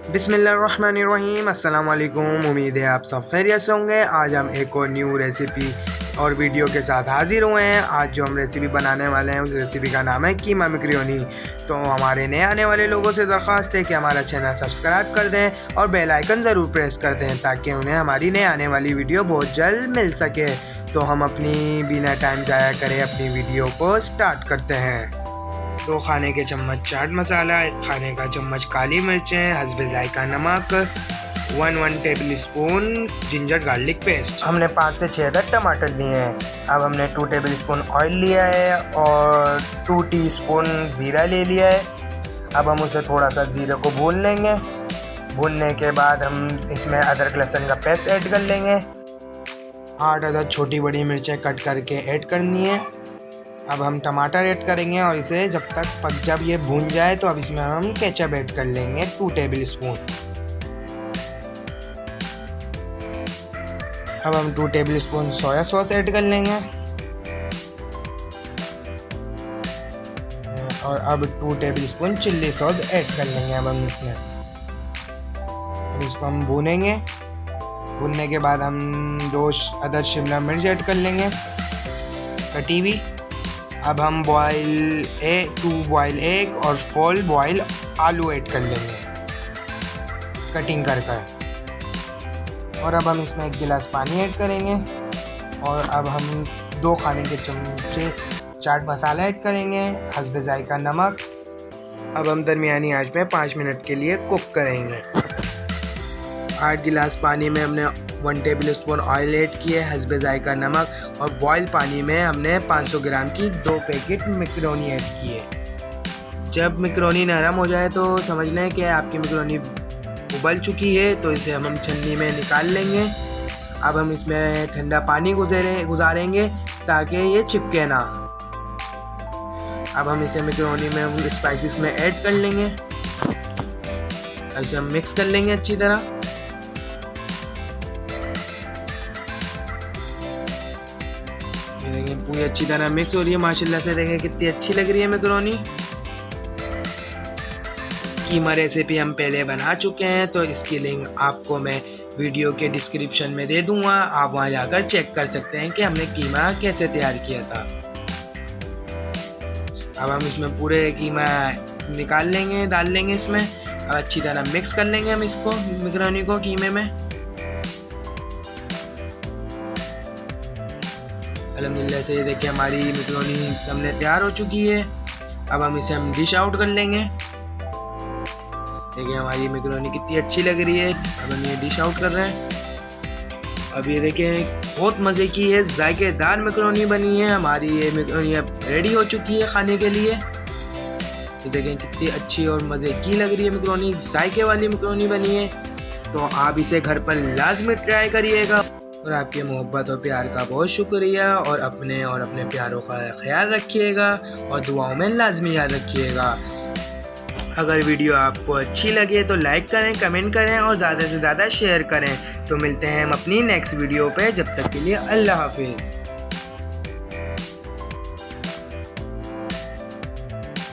बिस्मिल्लाहिर्रहमानिर्रहीम। अस्सलाम वालेकुम। उम्मीद है आप सब खैरियत से होंगे। आज हम एक और न्यू रेसिपी और वीडियो के साथ हाजिर हुए हैं। आज जो हम रेसिपी बनाने वाले हैं उस रेसिपी का नाम है कीमा मैक्रोनी। तो हमारे नए आने वाले लोगों से दरख्वास्त है कि हमारा चैनल सब्सक्राइब कर दें और बेल आइकन ज़रूर प्रेस कर दें ताकि उन्हें हमारी नए आने वाली वीडियो बहुत जल्द मिल सके। तो हम अपनी बिना टाइम ज़ाया करे अपनी वीडियो को स्टार्ट करते हैं। 2 खाने के चम्मच चाट मसाला, 1 खाने का चम्मच काली मिर्चें, हस्बे जायका नमक, 1 table spoon ginger garlic paste. हमने 5 से 6 अदद टमाटर लिए हैं। अब हमने 2 टेबल स्पून ऑयल लिया है और 2 टीस्पून ज़ीरा ले लिया है। अब हम उसे थोड़ा सा ज़ीरे को भून लेंगे। भूनने के बाद हम इसमें अदरक लहसुन का पेस्ट ऐड कर लेंगे। 8 अदद छोटी बड़ी मिर्चें कट करके ऐड करनी है। अब हम टमाटर ऐड करेंगे और इसे जब ये भून जाए तो अब इसमें हम केचप ऐड कर लेंगे 2 टेबल स्पून। अब हम 2 table spoon soya sauce add कर लेंगे और अब 2 table spoon chilli sauce add कर लेंगे। अब हम इसको हम भूनेंगे। भूनने के बाद हम 2 अदद शिमला मिर्च ऐड कर लेंगे कटी हुई। अब हम 2 बॉयल एग और 4 बॉयल आलू ऐड कर लेंगे कटिंग कर और अब हम इसमें 1 गिलास पानी ऐड करेंगे और अब हम 2 खाने के चमचे चाट मसाला ऐड करेंगे, हस्बे जायका नमक। अब हम दरमियानी आंच पे 5 मिनट के लिए कुक करेंगे। 8 गिलास पानी में हमने 1 टेबल स्पून ऑयल ऐड किए, हस्बे जायका नमक और बॉयल पानी में हमने 500 ग्राम की 2 पैकेट मैक्रोनी ऐड किए। जब मैक्रोनी नरम हो जाए तो समझ लें कि आपकी मैक्रोनी उबल चुकी है, तो इसे हम छन्नी में निकाल लेंगे। अब हम इसमें ठंडा पानी गुजारेंगे ताकि ये चिपके ना। अब हम इसे मैक्रोनी में स्पाइसेस में ऐड कर लेंगे। ऐसे हम मिक्स कर लेंगे अच्छी तरह। देखें पूरी अच्छी तरह मिक्स हो रही है माशाल्लाह से। देखें कितनी अच्छी लग रही है मैक्रोनी। कीमा रेसिपी हम पहले बना चुके हैं, तो इसकी लिंक आपको मैं वीडियो के डिस्क्रिप्शन में दे दूंगा। आप वहां जाकर चेक कर सकते हैं कि हमने कीमा कैसे तैयार किया था। अब हम इसमें पूरे कीमा निकाल लेंगे, डाल लेंगे इसमें। अब अच्छी तरह मिक्स कर लेंगे हम इसको मैक्रोनी को कीमे में। अल्हम्दुलिल्लाह से ये देखिए हमारी मैक्रोनी हमने तैयार हो चुकी है। अब हम इसे डिश आउट कर लेंगे। देखिए हमारी मैक्रोनी कितनी अच्छी लग रही है। अब हम ये डिश आउट कर रहे हैं। अब ये देखें बहुत मज़े की है, जायकेदार मैक्रोनी बनी है हमारी। ये मैक्रोनी अब रेडी हो चुकी है खाने के लिए। ये देखें कितनी अच्छी और मज़े की लग रही है मैक्रोनी, जायके वाली मैक्रोनी बनी है। तो आप इसे घर पर लाजमी ट्राई करिएगा। और आपके मोहब्बत और प्यार का बहुत शुक्रिया। और अपने प्यारों का ख्याल रखिएगा और दुआओं में लाजमी याद रखिएगा। अगर वीडियो आपको अच्छी लगे तो लाइक करें, कमेंट करें और ज़्यादा से ज़्यादा शेयर करें। तो मिलते हैं हम अपनी नेक्स्ट वीडियो पे। जब तक के लिए अल्लाह हाफिज़।